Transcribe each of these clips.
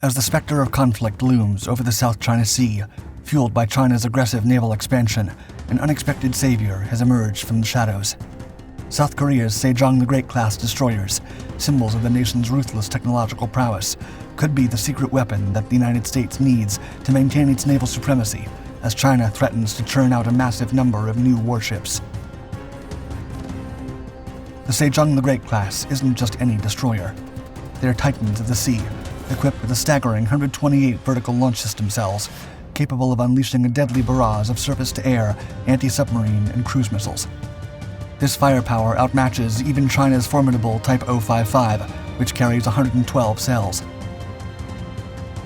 As the specter of conflict looms over the South China Sea, fueled by China's aggressive naval expansion, an unexpected savior has emerged from the shadows. South Korea's Sejong the Great-class destroyers, symbols of the nation's ruthless technological prowess, could be the secret weapon that the United States needs to maintain its naval supremacy as China threatens to churn out a massive number of new warships. The Sejong the Great-class isn't just any destroyer. They're titans of the sea, equipped with a staggering 128 vertical launch system cells, capable of unleashing a deadly barrage of surface-to-air, anti-submarine, and cruise missiles. This firepower outmatches even China's formidable Type 055, which carries 112 cells.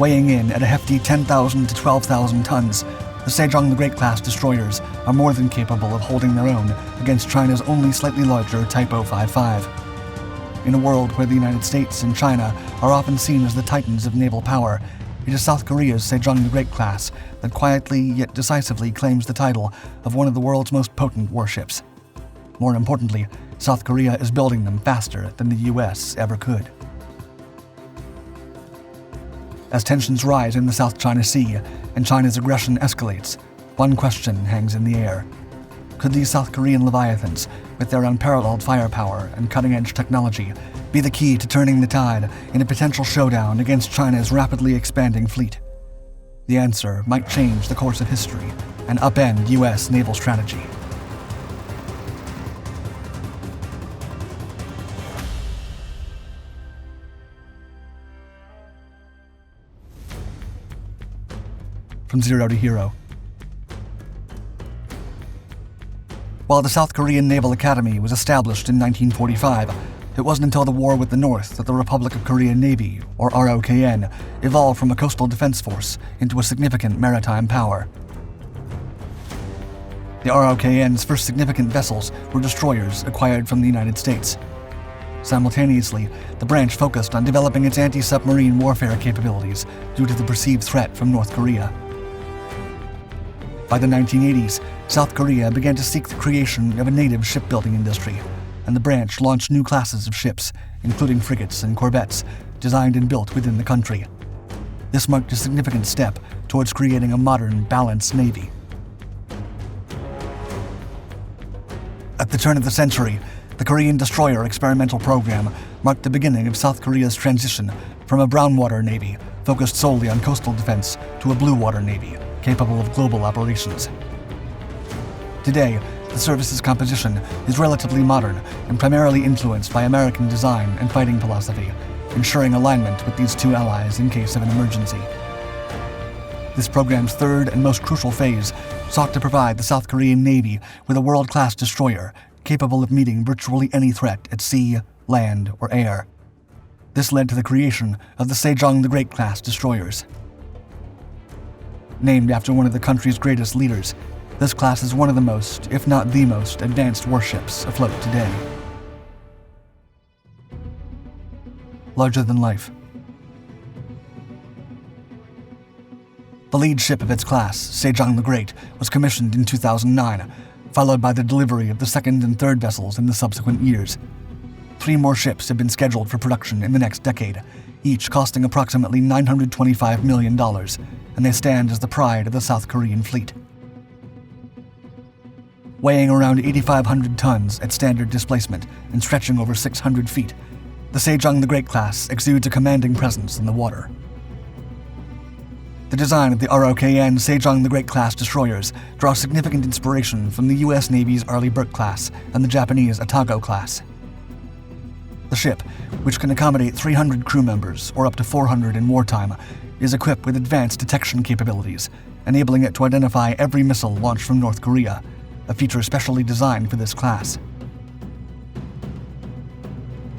Weighing in at a hefty 10,000 to 12,000 tons, the Sejong the Great-class destroyers are more than capable of holding their own against China's only slightly larger Type 055. In a world where the United States and China are often seen as the titans of naval power, it is South Korea's Sejong the Great-class that quietly yet decisively claims the title of one of the world's most potent warships. More importantly, South Korea is building them faster than the US ever could. As tensions rise in the South China Sea and China's aggression escalates, one question hangs in the air. Could these South Korean leviathans, with their unparalleled firepower and cutting-edge technology, be the key to turning the tide in a potential showdown against China's rapidly expanding fleet? The answer might change the course of history and upend US naval strategy. From Zero to Hero. While the South Korean Naval Academy was established in 1945, it wasn't until the war with the North that the Republic of Korea Navy, or ROKN, evolved from a coastal defense force into a significant maritime power. The ROKN's first significant vessels were destroyers acquired from the United States. Simultaneously, the branch focused on developing its anti-submarine warfare capabilities due to the perceived threat from North Korea. By the 1980s, South Korea began to seek the creation of a native shipbuilding industry, and the branch launched new classes of ships, including frigates and corvettes, designed and built within the country. This marked a significant step towards creating a modern, balanced navy. At the turn of the century, the Korean destroyer experimental program marked the beginning of South Korea's transition from a brown water navy focused solely on coastal defense to a blue water navy capable of global operations. Today, the service's composition is relatively modern and primarily influenced by American design and fighting philosophy, ensuring alignment with these two allies in case of an emergency. This program's third and most crucial phase sought to provide the South Korean Navy with a world-class destroyer capable of meeting virtually any threat at sea, land, or air. This led to the creation of the Sejong the Great-class destroyers. Named after one of the country's greatest leaders, this class is one of the most, if not the most, advanced warships afloat today. Larger than life. The lead ship of its class, Sejong the Great, was commissioned in 2009, followed by the delivery of the second and third vessels in the subsequent years. 3 more ships have been scheduled for production in the next decade, each costing approximately $925 million, and they stand as the pride of the South Korean fleet. Weighing around 8,500 tons at standard displacement and stretching over 600 feet, the Sejong the Great-class exudes a commanding presence in the water. The design of the ROKN Sejong the Great-class destroyers draws significant inspiration from the U.S. Navy's Arleigh Burke-class and the Japanese Atago-class. The ship, which can accommodate 300 crew members, or up to 400 in wartime, is equipped with advanced detection capabilities, enabling it to identify every missile launched from North Korea, a feature specially designed for this class.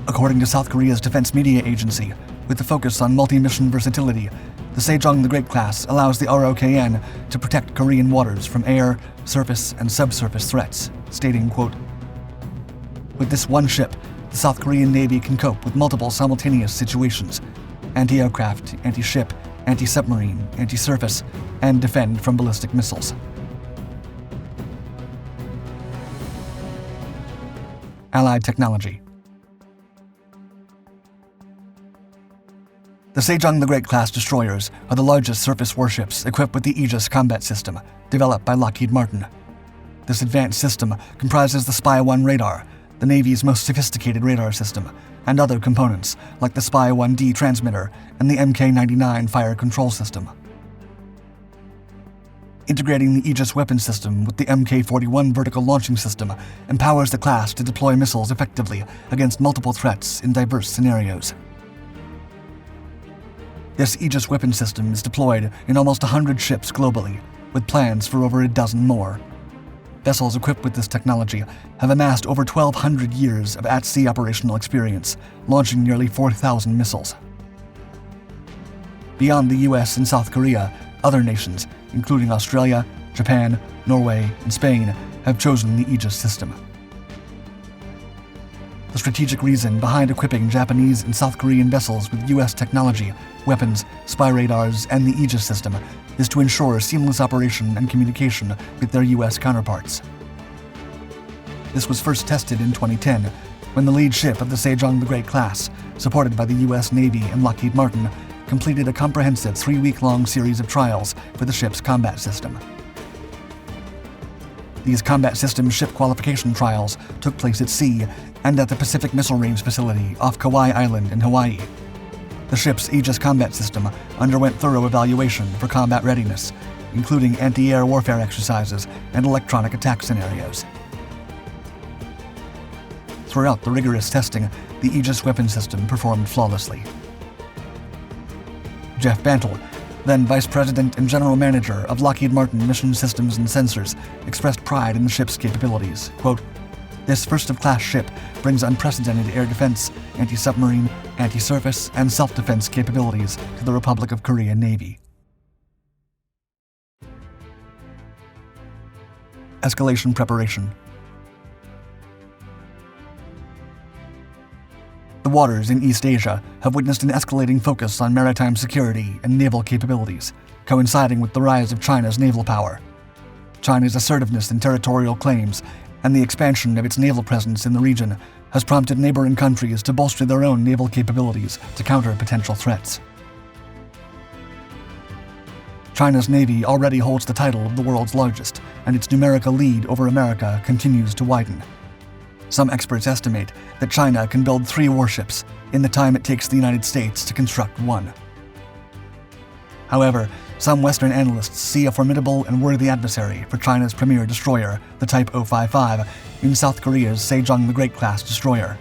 According to South Korea's Defense Media Agency, with the focus on multi-mission versatility, the Sejong the Great-class allows the ROKN to protect Korean waters from air, surface, and subsurface threats, stating, quote, "With this one ship, the South Korean Navy can cope with multiple simultaneous situations: anti-aircraft, anti-ship, anti-submarine, anti-surface, and defend from ballistic missiles." Allied technology. The Sejong the Great-class destroyers are the largest surface warships equipped with the Aegis combat system, developed by Lockheed Martin. This advanced system comprises the Spy-1 radar, the Navy's most sophisticated radar system, and other components like the Spy-1D transmitter and the Mk-99 fire control system. Integrating the Aegis weapon system with the Mk-41 vertical launching system empowers the class to deploy missiles effectively against multiple threats in diverse scenarios. This Aegis weapon system is deployed in almost 100 ships globally, with plans for over a dozen more. Vessels equipped with this technology have amassed over 1,200 years of at-sea operational experience, launching nearly 4,000 missiles. Beyond the US and South Korea, other nations, including Australia, Japan, Norway, and Spain, have chosen the Aegis system. The strategic reason behind equipping Japanese and South Korean vessels with US technology, weapons, spy radars, and the Aegis system is to ensure seamless operation and communication with their US counterparts. This was first tested in 2010, when the lead ship of the Sejong the Great-class, supported by the US Navy and Lockheed Martin, completed a comprehensive 3-week-long series of trials for the ship's combat system. These combat system ship qualification trials took place at sea and at the Pacific Missile Range facility off Kauai Island in Hawaii. The ship's Aegis combat system underwent thorough evaluation for combat readiness, including anti-air warfare exercises and electronic attack scenarios. Throughout the rigorous testing, the Aegis weapon system performed flawlessly. Jeff Bantle, then Vice President and General Manager of Lockheed Martin Mission Systems and Sensors, expressed pride in the ship's capabilities. Quote, "This first-of-class ship brings unprecedented air defense, anti-submarine, anti-surface, and self-defense capabilities to the Republic of Korea Navy." Escalation preparation. The waters in East Asia have witnessed an escalating focus on maritime security and naval capabilities, coinciding with the rise of China's naval power. China's assertiveness in territorial claims and the expansion of its naval presence in the region has prompted neighboring countries to bolster their own naval capabilities to counter potential threats. China's Navy already holds the title of the world's largest, and its numerical lead over America continues to widen. Some experts estimate that China can build 3 warships in the time it takes the United States to construct 1. However, some Western analysts see a formidable and worthy adversary for China's premier destroyer, the Type 055, in South Korea's Sejong the Great-class destroyer.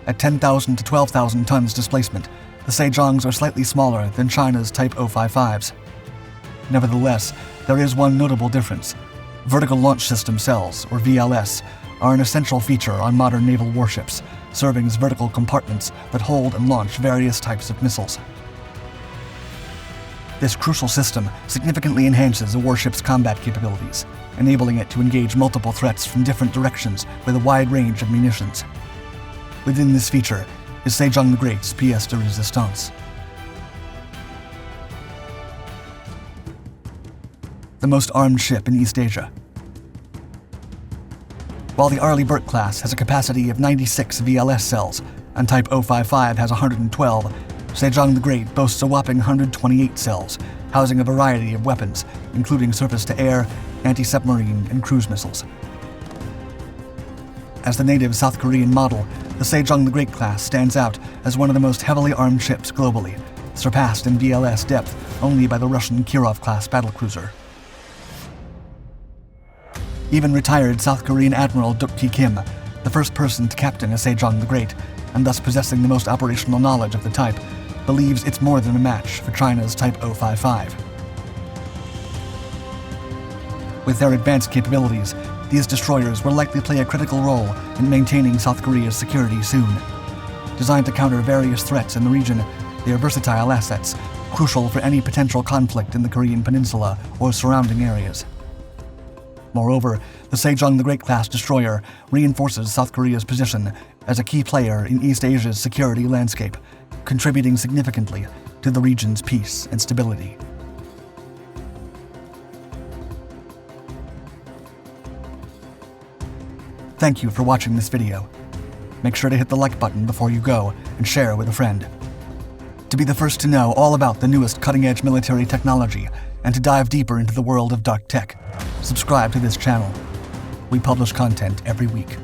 At 10,000 to 12,000 tons displacement, the Sejongs are slightly smaller than China's Type 055s. Nevertheless, there is one notable difference. Vertical Launch System cells, or VLS, are an essential feature on modern naval warships, serving as vertical compartments that hold and launch various types of missiles. This crucial system significantly enhances a warship's combat capabilities, enabling it to engage multiple threats from different directions with a wide range of munitions. Within this feature is Sejong the Great's pièce de résistance. The most armed ship in East Asia. While the Arleigh Burke-class has a capacity of 96 VLS cells and Type 055 has 112, Sejong the Great boasts a whopping 128 cells, housing a variety of weapons, including surface-to-air, anti-submarine, and cruise missiles. As the native South Korean model, the Sejong the Great-class stands out as one of the most heavily armed ships globally, surpassed in VLS depth only by the Russian Kirov-class battlecruiser. Even retired South Korean Admiral Duk-Ki Kim, the first person to captain a Sejong the Great, and thus possessing the most operational knowledge of the type, believes it's more than a match for China's Type 055. With their advanced capabilities, these destroyers will likely play a critical role in maintaining South Korea's security soon. Designed to counter various threats in the region, they are versatile assets, crucial for any potential conflict in the Korean peninsula or surrounding areas. Moreover, the Sejong the Great-class destroyer reinforces South Korea's position as a key player in East Asia's security landscape, contributing significantly to the region's peace and stability. Thank you for watching this video. Make sure to hit the like button before you go and share with a friend. To be the first to know all about the newest cutting-edge military technology and to dive deeper into the world of dark tech, subscribe to this channel. We publish content every week.